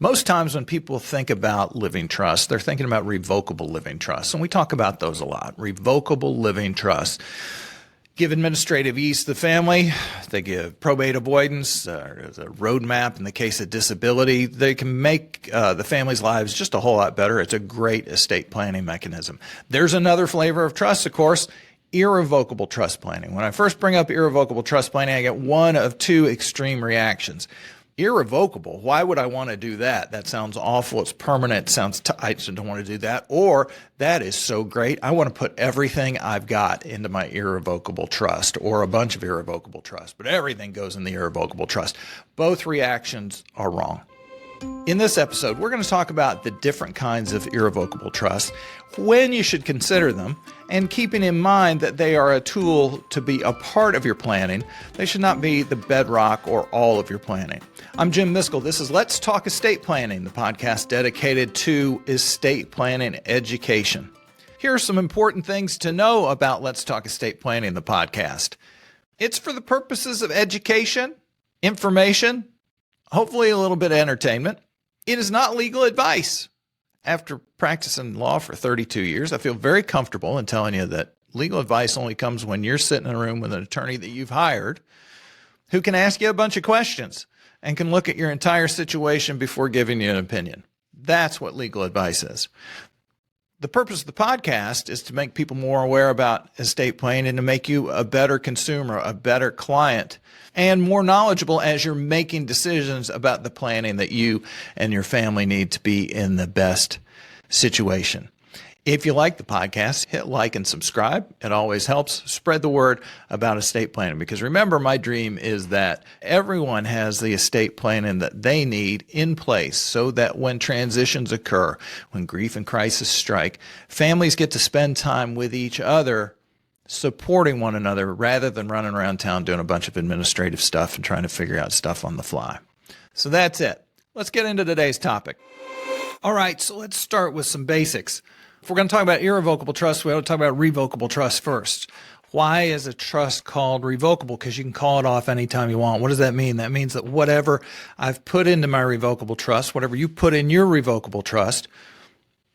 Most times when people think about living trust, they're thinking about revocable living trusts. And we talk about those a lot. Revocable living trusts give administrative ease to the family. They give probate avoidance, a roadmap in the case of disability. They can make the family's lives just a whole lot better. It's a great estate planning mechanism. There's another flavor of trust, of course, irrevocable trust planning. When I first bring up irrevocable trust planning, I get one of two extreme reactions. Irrevocable, why would I want to do that? That sounds awful. It's permanent. It sounds I just don't want to do that. Or that is so great. I want to put everything I've got into my irrevocable trust or a bunch of irrevocable trust, but everything goes in the irrevocable trust. Both reactions are wrong. In this episode, we're going to talk about the different kinds of irrevocable trusts, when you should consider them, and keeping in mind that they are a tool to be a part of your planning. They should not be the bedrock or all of your planning. I'm Jim Miskell. This is Let's Talk Estate Planning, the podcast dedicated to estate planning education. Here are some important things to know about Let's Talk Estate Planning, the podcast. It's for the purposes of education, information, hopefully a little bit of entertainment. It is not legal advice. After practicing law for 32 years, I feel very comfortable in telling you that legal advice only comes when you're sitting in a room with an attorney that you've hired who can ask you a bunch of questions and can look at your entire situation before giving you an opinion. That's what legal advice is. The purpose of the podcast is to make people more aware about estate planning and to make you a better consumer, a better client, and more knowledgeable as you're making decisions about the planning that you and your family need to be in the best situation. If you like the podcast, hit like and subscribe. It always helps. Spread the word about estate planning, because remember, my dream is that everyone has the estate planning that they need in place so that when transitions occur, when grief and crisis strike, families get to spend time with each other, supporting one another rather than running around town doing a bunch of administrative stuff and trying to figure out stuff on the fly. So that's it. Let's get into today's topic. All right, so let's start with some basics. If we're going to talk about irrevocable trust, we ought to talk about revocable trust first. Why is a trust called revocable? Because you can call it off anytime you want. What does that mean? That means that whatever I've put into my revocable trust, whatever you put in your revocable trust,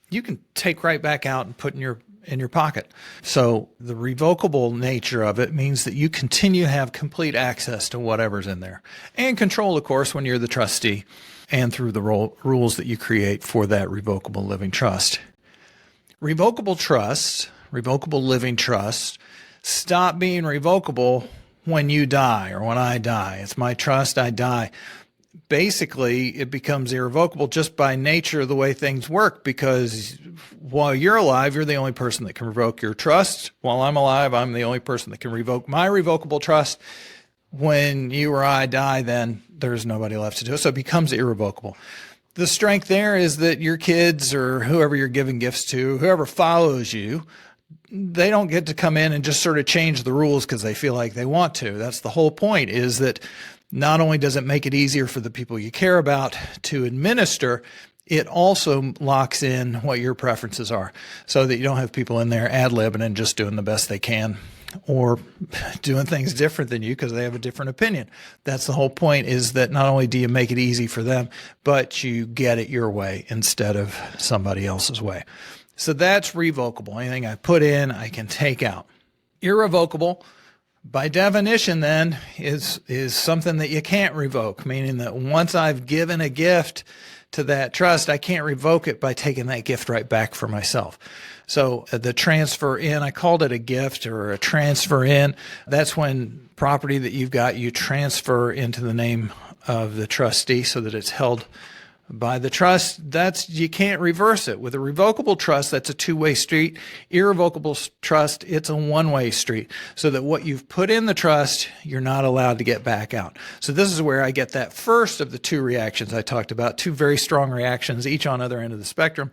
you can take right back out and put in your pocket. So the revocable nature of it means that you continue to have complete access to whatever's in there, and control, of course, when you're the trustee and through the rules that you create for that revocable living trust. Revocable trusts, revocable living trusts, stop being revocable when you die or when I die. It's my trust, I die. Basically, it becomes irrevocable just by nature of the way things work, because while you're alive, you're the only person that can revoke your trust. While I'm alive, I'm the only person that can revoke my revocable trust. When you or I die, then there's nobody left to do it, so it becomes irrevocable. The strength there is that your kids or whoever you're giving gifts to, whoever follows you, they don't get to come in and just sort of change the rules because they feel like they want to. That's the whole point, is that not only does it make it easier for the people you care about to administer, it also locks in what your preferences are so that you don't have people in there ad-libbing and just doing the best they can or doing things different than you because they have a different opinion. That's the whole point, is that not only do you make it easy for them, but you get it your way instead of somebody else's way. So that's revocable. Anything I put in, I can take out. Irrevocable, by definition, then, is something that you can't revoke, meaning that once I've given a gift to that trust, I can't revoke it by taking that gift right back for myself. So the transfer in, I called it a gift or a transfer in. That's when property that you've got, you transfer into the name of the trustee so that it's held by the trust. You can't reverse it. With a revocable trust, that's a two-way street. Irrevocable trust, it's a one-way street, so that what you've put in the trust, you're not allowed to get back out. So this is where I get that first of the two reactions I talked about, two very strong reactions, each on other end of the spectrum,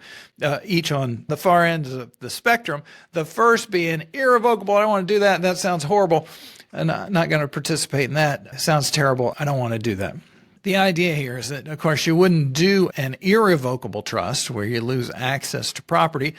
each on the far end of the spectrum. The first being irrevocable. I don't want to do that. That sounds horrible. I'm not going to participate in that. It sounds terrible. I don't want to do that. The idea here is that, of course, you wouldn't do an irrevocable trust where you lose access to property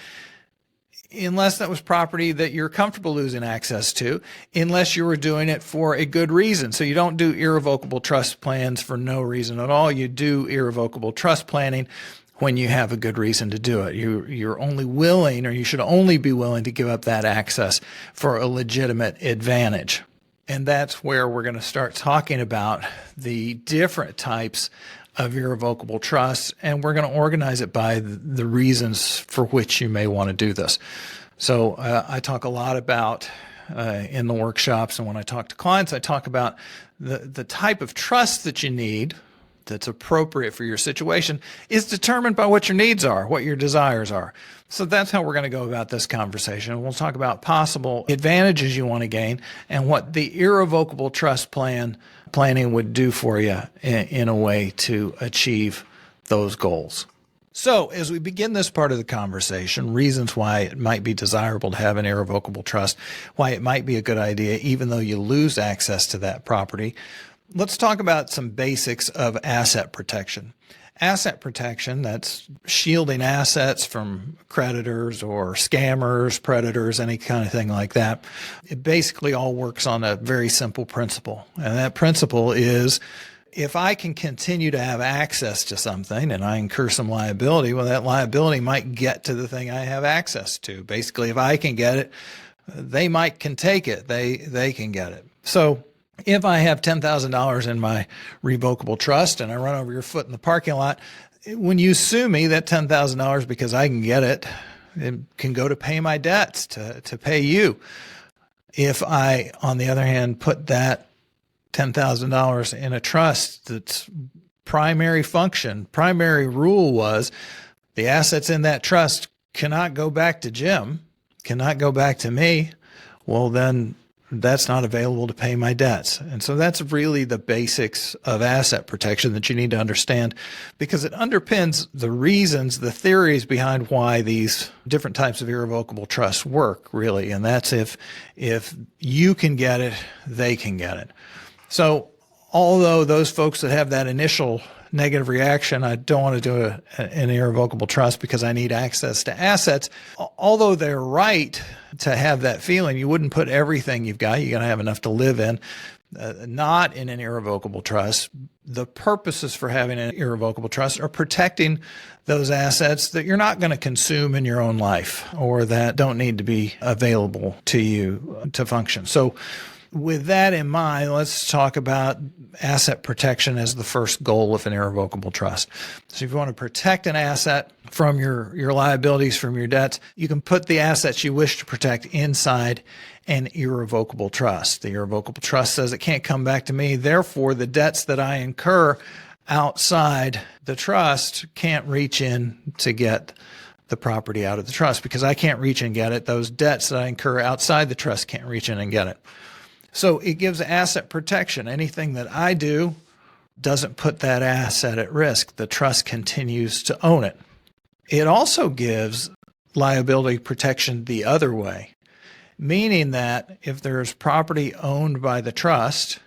unless that was property that you're comfortable losing access to, unless you were doing it for a good reason. So you don't do irrevocable trust plans for no reason at all. You do irrevocable trust planning when you have a good reason to do it. You're only willing, or you should only be willing, to give up that access for a legitimate advantage. And that's where we're going to start talking about the different types of irrevocable trusts, and we're going to organize it by the reasons for which you may want to do this. So I talk a lot about in the workshops, and when I talk to clients, I talk about the type of trust that you need that's appropriate for your situation is determined by what your needs are, what your desires are. So that's how we're going to go about this conversation. We'll talk about possible advantages you want to gain and what the irrevocable trust planning would do for you in a way to achieve those goals. So as we begin this part of the conversation, reasons why it might be desirable to have an irrevocable trust, why it might be a good idea even though you lose access to that property, let's talk about some basics of asset protection. Asset protection, that's shielding assets from creditors or scammers, predators, any kind of thing like that. It basically all works on a very simple principle. And that principle is, if I can continue to have access to something and I incur some liability, well, that liability might get to the thing I have access to. Basically, if I can get it, they can take it. They can get it. So if I have $10,000 in my revocable trust and I run over your foot in the parking lot, when you sue me, that $10,000, because I can get it can go to pay my debts, to pay you. If I, on the other hand, put that $10,000 in a trust that's primary rule was the assets in that trust cannot go back to Jim, cannot go back to me, well, then that's not available to pay my debts. And so that's really the basics of asset protection that you need to understand, because it underpins the reasons, the theories behind why these different types of irrevocable trusts work, really. And that's if you can get it, they can get it. So although those folks that have that initial negative reaction, I don't want to do an irrevocable trust because I need access to assets, although they're right to have that feeling, you wouldn't put everything you've got. You're going to have enough to live in, not in an irrevocable trust. The purposes for having an irrevocable trust are protecting those assets that you're not going to consume in your own life or that don't need to be available to you to function. So with that in mind, let's talk about asset protection as the first goal of an irrevocable trust. So if you want to protect an asset from your liabilities, from your debts, you can put the assets you wish to protect inside an irrevocable trust. The irrevocable trust says it can't come back to me. Therefore, the debts that I incur outside the trust can't reach in to get the property out of the trust. Because I can't reach and get it, those debts that I incur outside the trust can't reach in and get it. So it gives asset protection. Anything that I do doesn't put that asset at risk. The trust continues to own it. It also gives liability protection the other way, meaning that if there's property owned by the trust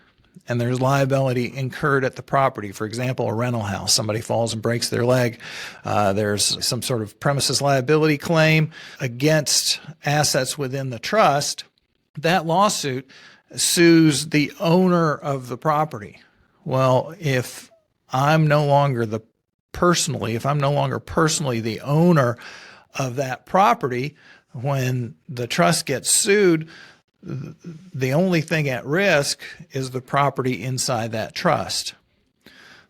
and there's liability incurred at the property, for example, a rental house, somebody falls and breaks their leg, there's some sort of premises liability claim against assets within the trust, that lawsuit sues the owner of the property. Well, if I'm no longer personally the owner of that property, when the trust gets sued, the only thing at risk is the property inside that trust.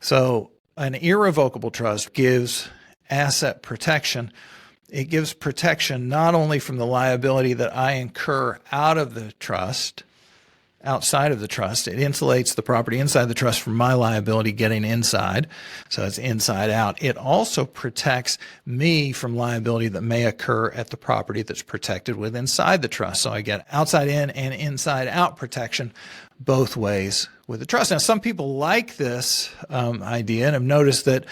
So an irrevocable trust gives asset protection. It gives protection not only from the liability that I incur out of the trust, outside of the trust. It insulates the property inside the trust from my liability getting inside. So it's inside out. It also protects me from liability that may occur at the property that's protected with inside the trust. So I get outside in and inside out protection both ways with the trust. Now, some people like this idea and have noticed that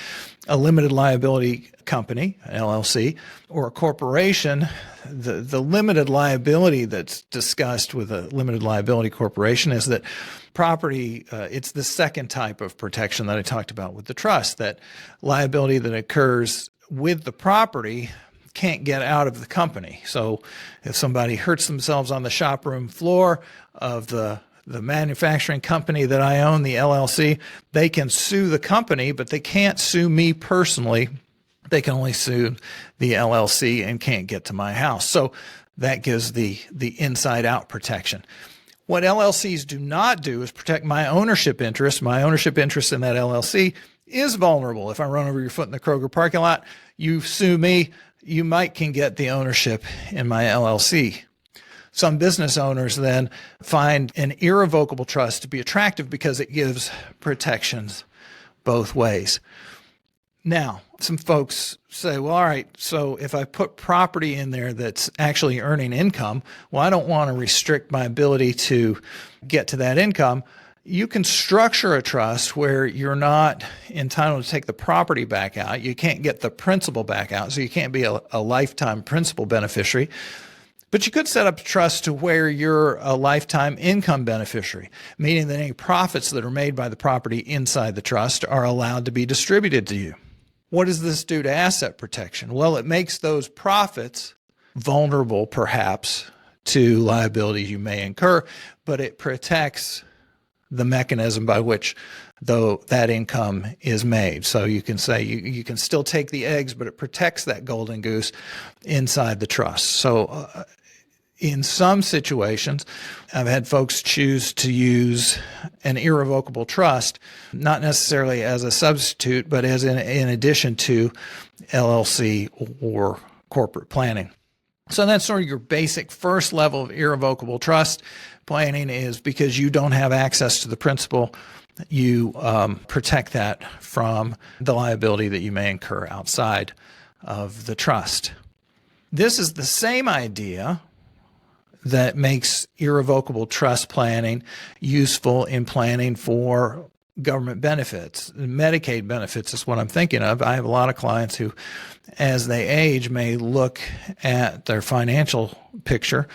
a limited liability company, an LLC, or a corporation, the limited liability that's discussed with a limited liability corporation is that property, it's the second type of protection that I talked about with the trust, that liability that occurs with the property can't get out of the company. So if somebody hurts themselves on the shop room floor of the manufacturing company that I own, the LLC, they can sue the company, but they can't sue me personally. They can only sue the LLC and can't get to my house. So that gives the inside out protection. What LLCs do not do is protect my ownership interest. My ownership interest in that LLC is vulnerable. If I run over your foot in the Kroger parking lot, you sue me, you can get the ownership in my LLC. Some business owners then find an irrevocable trust to be attractive because it gives protections both ways. Now, some folks say, well, all right, so if I put property in there that's actually earning income, well, I don't want to restrict my ability to get to that income. You can structure a trust where you're not entitled to take the property back out. You can't get the principal back out, so you can't be a lifetime principal beneficiary. But you could set up a trust to where you're a lifetime income beneficiary, meaning that any profits that are made by the property inside the trust are allowed to be distributed to you. What does this do to asset protection? Well, it makes those profits vulnerable, perhaps, to liabilities you may incur, but it protects the mechanism by which though that income is made. So you can say you can still take the eggs, but it protects that golden goose inside the trust. So in some situations, I've had folks choose to use an irrevocable trust, not necessarily as a substitute, but as in addition to LLC or corporate planning. So that's sort of your basic first level of irrevocable trust planning, is because you don't have access to the principal, you protect that from the liability that you may incur outside of the trust. This is the same idea that makes irrevocable trust planning useful in planning for government benefits. Medicaid benefits is what I'm thinking of. I have a lot of clients who, as they age, may look at their financial picture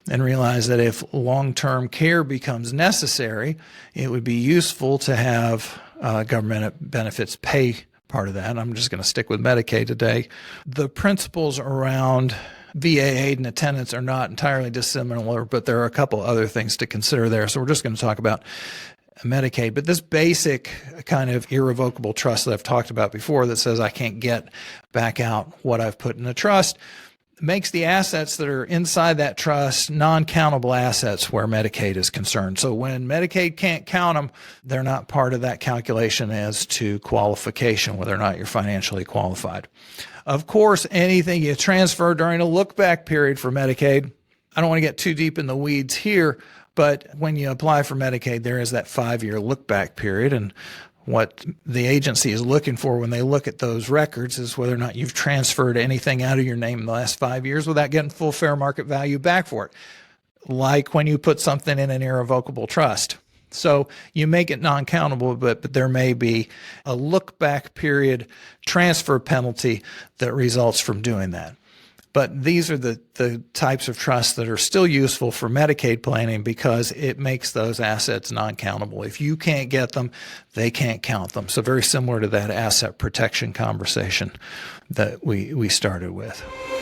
and realize that if long-term care becomes necessary, it would be useful to have government benefits pay part of that. I'm just going to stick with Medicaid today. The principles around VA aid and attendance are not entirely dissimilar, but there are a couple other things to consider there. So we're just going to talk about Medicaid. But this basic kind of irrevocable trust that I've talked about before that says I can't get back out what I've put in a trust makes the assets that are inside that trust non-countable assets where Medicaid is concerned. So when Medicaid can't count them, they're not part of that calculation as to qualification, whether or not you're financially qualified. Of course, anything you transfer during a look-back period for Medicaid, I don't want to get too deep in the weeds here, but when you apply for Medicaid, there is that 5-year look-back period, and what the agency is looking for when they look at those records is whether or not you've transferred anything out of your name in the last 5 years without getting full fair market value back for it, like when you put something in an irrevocable trust. So you make it non-countable, but there may be a look-back period transfer penalty that results from doing that. But these are the types of trusts that are still useful for Medicaid planning because it makes those assets non-countable. If you can't get them, they can't count them. So very similar to that asset protection conversation that we started with.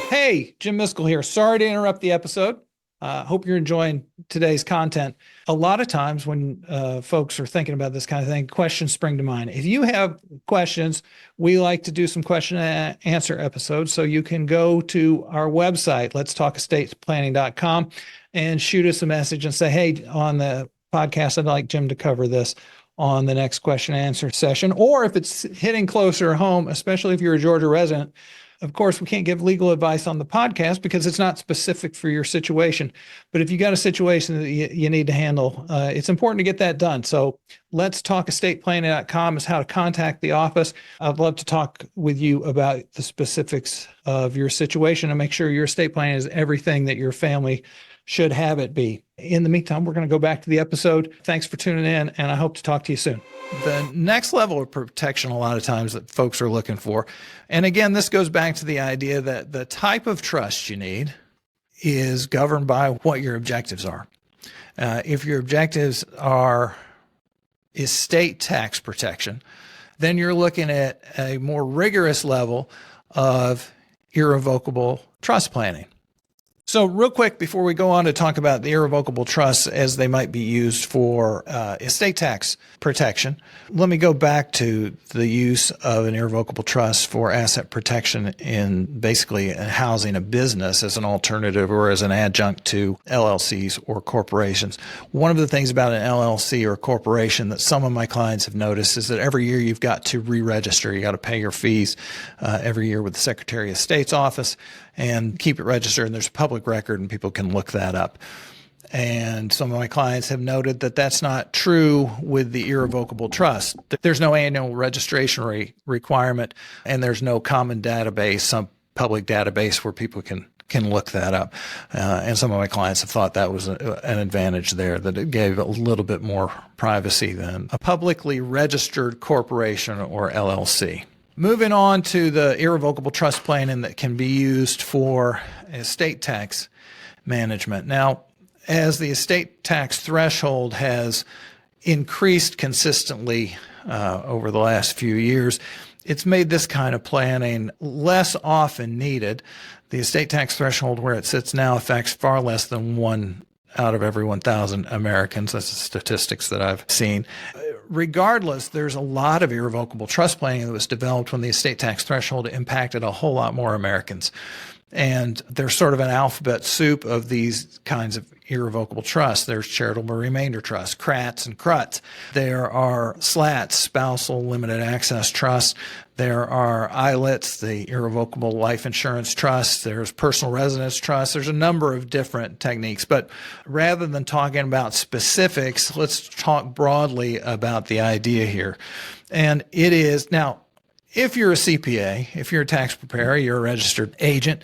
Hey, Jim Miskell here. Sorry to interrupt the episode. Hope you're enjoying today's content. A lot of times when folks are thinking about this kind of thing, questions spring to mind. If you have questions, we like to do some question and answer episodes. So you can go to our website, letstalkestatesplanning.com, and shoot us a message and say, hey, on the podcast, I'd like Jim to cover this on the next question and answer session. Or if it's hitting closer home, especially if you're a Georgia resident, of course, we can't give legal advice on the podcast because it's not specific for your situation. But if you got a situation that you need to handle, it's important to get that done. So let's talk estateplanning.com is how to contact the office. I'd love to talk with you about the specifics of your situation and make sure your estate plan is everything that your family should have it be. In the meantime, we're going to go back to the episode. Thanks for tuning in, and I hope to talk to you soon. The next level of protection a lot of times that folks are looking for, and again, this goes back to the idea that the type of trust you need is governed by what your objectives are. If your objectives are estate tax protection, then you're looking at a more rigorous level of irrevocable trust planning. So real quick, before we go on to talk about the irrevocable trusts as they might be used for estate tax protection, let me go back to the use of an irrevocable trust for asset protection in basically housing a business as an alternative or as an adjunct to LLCs or corporations. One of the things about an LLC or corporation that some of my clients have noticed is that every year you've got to re-register. You got to pay your fees every year with the Secretary of State's office and keep it registered, and there's a public record and people can look that up. And some of my clients have noted that that's not true with the irrevocable trust. There's no annual registration requirement, and there's no common database, some public database where people can look that up. And some of my clients have thought that was an advantage there, that it gave a little bit more privacy than a publicly registered corporation or LLC. Moving on to the irrevocable trust planning that can be used for estate tax management. Now, as the estate tax threshold has increased consistently over the last few years, it's made this kind of planning less often needed. The estate tax threshold where it sits now affects far less than 1 out of every 1,000 Americans. That's the statistics that I've seen. Regardless, there's a lot of irrevocable trust planning that was developed when the estate tax threshold impacted a whole lot more Americans. And there's sort of an alphabet soup of these kinds of irrevocable trusts. There's charitable remainder trusts, CRATs and CRUTs. There are SLATs, spousal limited access trusts. There are ILITs, the irrevocable life insurance trust. There's personal residence trusts. There's a number of different techniques. But rather than talking about specifics, let's talk broadly about the idea here. And it is, now, if you're a CPA, if you're a tax preparer, you're a registered agent,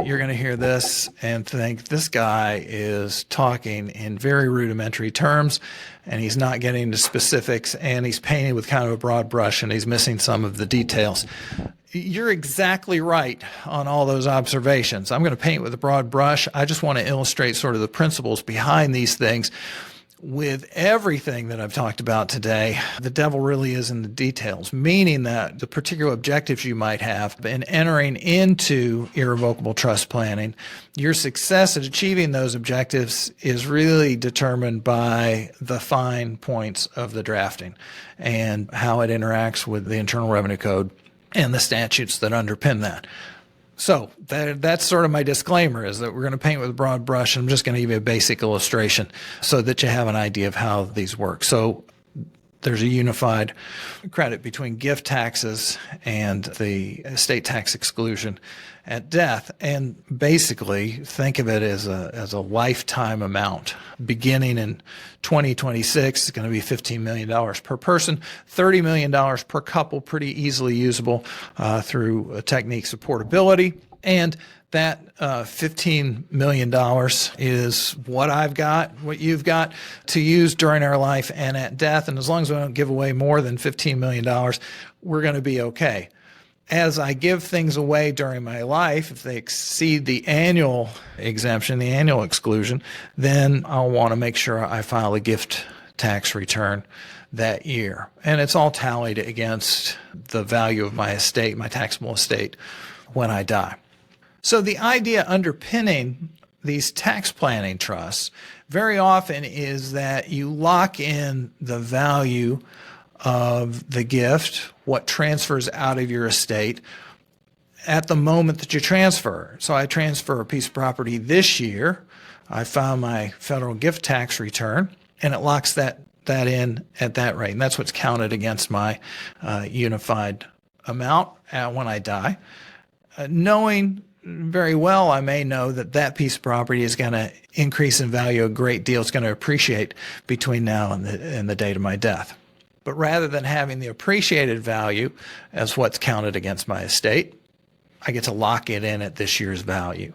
you're going to hear this and think this guy is talking in very rudimentary terms and he's not getting into specifics and he's painting with kind of a broad brush and he's missing some of the details. You're exactly right on all those observations. I'm going to paint with a broad brush. I just want to illustrate sort of the principles behind these things. With everything that I've talked about today, the devil really is in the details, meaning that the particular objectives you might have in entering into irrevocable trust planning, your success at achieving those objectives is really determined by the fine points of the drafting and how it interacts with the Internal Revenue Code and the statutes that underpin that. So that's sort of my disclaimer, is that we're going to paint with a broad brush. I'm just going to give you a basic illustration so that you have an idea of how these work. So there's a unified credit between gift taxes and the estate tax exclusion at death. And basically think of it as a lifetime amount. Beginning in 2026, it's going to be $15 million per person, $30 million per couple, pretty easily usable through techniques of portability. And that $15 million is what I've got, what you've got to use during our life and at death. And as long as we don't give away more than $15 million, we're going to be okay. As I give things away during my life, if they exceed the annual exemption, the annual exclusion, then I'll want to make sure I file a gift tax return that year. And it's all tallied against the value of my estate, my taxable estate, when I die. So the idea underpinning these tax planning trusts very often is that you lock in the value of the gift, what transfers out of your estate, at the moment that you transfer. So I transfer a piece of property this year, I file my federal gift tax return, and it locks that in at that rate. And that's what's counted against my unified amount when I die. Knowing very well, I may know that that piece of property is going to increase in value a great deal. It's going to appreciate between now and the date of my death. But rather than having the appreciated value as what's counted against my estate, I get to lock it in at this year's value.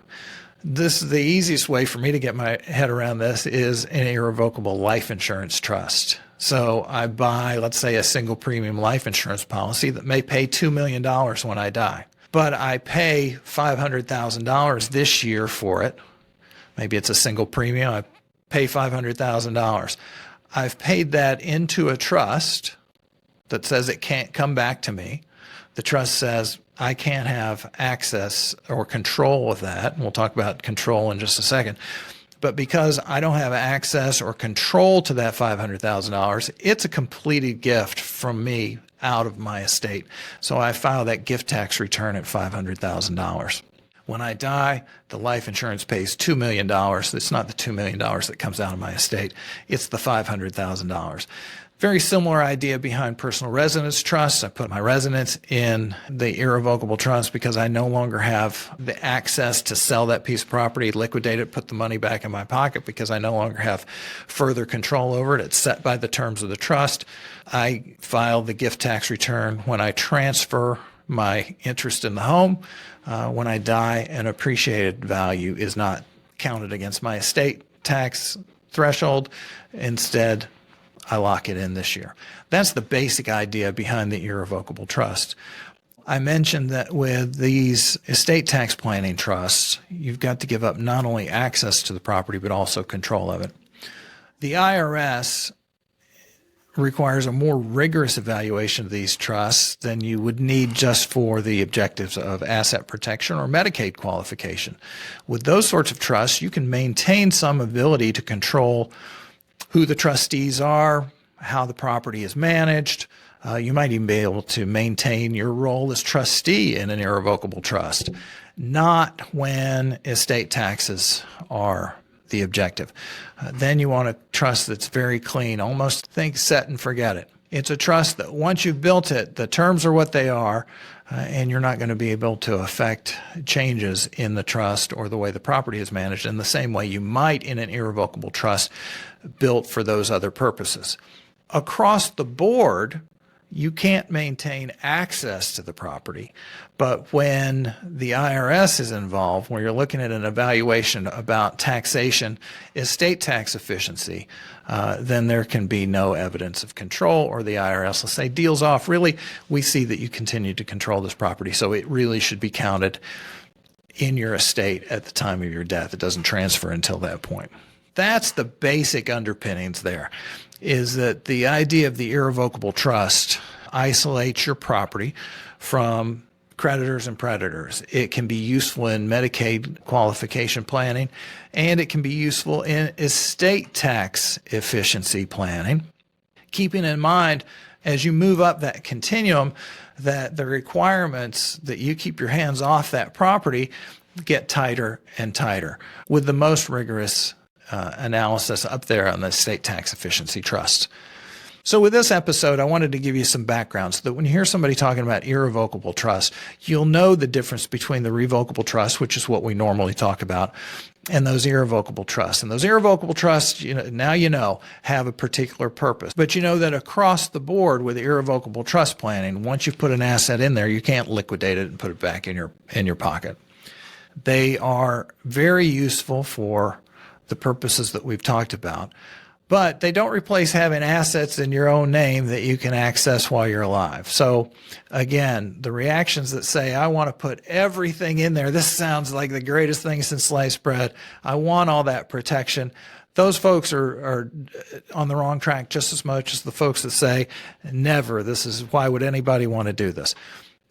This is the easiest way for me to get my head around this is an irrevocable life insurance trust. So I buy, let's say, a single premium life insurance policy that may pay $2 million when I die. But I pay $500,000 this year for it. Maybe it's a single premium. I pay $500,000. I've paid that into a trust that says it can't come back to me. The trust says, I can't have access or control of that. And we'll talk about control in just a second. But because I don't have access or control to that $500,000, it's a completed gift from me out of my estate. So I file that gift tax return at $500,000. When I die, the life insurance pays $2 million. It's not the $2 million that comes out of my estate. It's the $500,000. Very similar idea behind personal residence trusts. I put my residence in the irrevocable trust because I no longer have the access to sell that piece of property, liquidate it, put the money back in my pocket because I no longer have further control over it. It's set by the terms of the trust. I file the gift tax return when I transfer my interest in the home. When I die, an appreciated value is not counted against my estate tax threshold. Instead, I lock it in this year. That's the basic idea behind the irrevocable trust. I mentioned that with these estate tax planning trusts, you've got to give up not only access to the property, but also control of it. The IRS requires a more rigorous evaluation of these trusts than you would need just for the objectives of asset protection or Medicaid qualification. With those sorts of trusts, you can maintain some ability to control who the trustees are, how the property is managed. You might even be able to maintain your role as trustee in an irrevocable trust, not when estate taxes are the objective. Then you want a trust that's very clean, almost think set and forget it. It's a trust that once you've built it, the terms are what they are, and you're not going to be able to affect changes in the trust or the way the property is managed in the same way you might in an irrevocable trust built for those other purposes. Across the board, you can't maintain access to the property, but when the IRS is involved, where you're looking at an evaluation about taxation, estate tax efficiency, then there can be no evidence of control, or the IRS will say, deals off. Really, we see that you continue to control this property, so it really should be counted in your estate at the time of your death. It doesn't transfer until that point. That's the basic underpinnings there, is that the idea of the irrevocable trust isolates your property from creditors and predators. It can be useful in Medicaid qualification planning, and it can be useful in estate tax efficiency planning, keeping in mind as you move up that continuum that the requirements that you keep your hands off that property get tighter and tighter, with the most rigorous analysis up there on the estate tax efficiency trust. So with this episode, I wanted to give you some background so that when you hear somebody talking about irrevocable trust, you'll know the difference between the revocable trust, which is what we normally talk about, and those irrevocable trusts. And those irrevocable trusts, now have a particular purpose. But you know that across the board with irrevocable trust planning, once you've put an asset in there, you can't liquidate it and put it back in your pocket. They are very useful for the purposes that we've talked about, but they don't replace having assets in your own name that you can access while you're alive. So again, the reactions that say, I want to put everything in there, this sounds like the greatest thing since sliced bread, I want all that protection, those folks are on the wrong track just as much as the folks that say, never, why would anybody want to do this?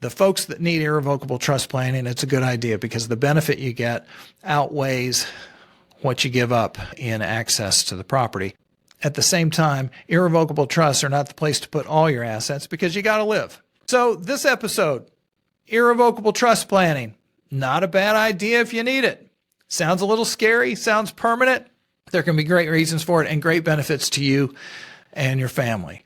The folks that need irrevocable trust planning, it's a good idea because the benefit you get outweighs what you give up in access to the property. At the same time, irrevocable trusts are not the place to put all your assets because you got to live. So this episode, irrevocable trust planning, not a bad idea if you need it. Sounds a little scary, sounds permanent. There can be great reasons for it and great benefits to you and your family.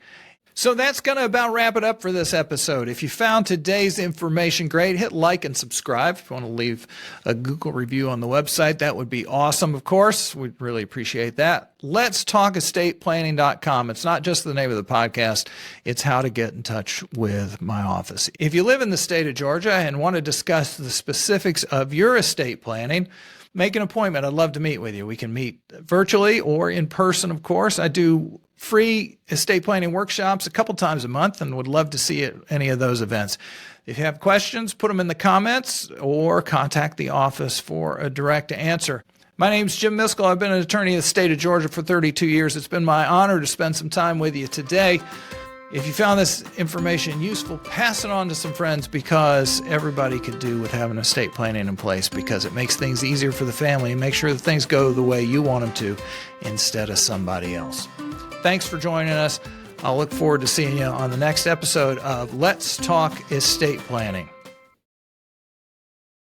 So that's going to about wrap it up for this episode. If you found today's information great, hit like and subscribe. If you want to leave a Google review on the website, that would be awesome, of course. We'd really appreciate that. Let's Talk EstatePlanning.com. It's not just the name of the podcast. It's how to get in touch with my office. If you live in the state of Georgia and want to discuss the specifics of your estate planning, make an appointment. I'd love to meet with you. We can meet virtually or in person, of course. I do free estate planning workshops a couple times a month and would love to see you at any of those events. If you have questions, put them in the comments or contact the office for a direct answer. My name's Jim Miskell. I've been an attorney in the state of Georgia for 32 years. It's been my honor to spend some time with you today. If you found this information useful, pass it on to some friends, because everybody could do with having estate planning in place, because it makes things easier for the family and make sure that things go the way you want them to instead of somebody else. Thanks for joining us. I'll look forward to seeing you on the next episode of Let's Talk Estate Planning.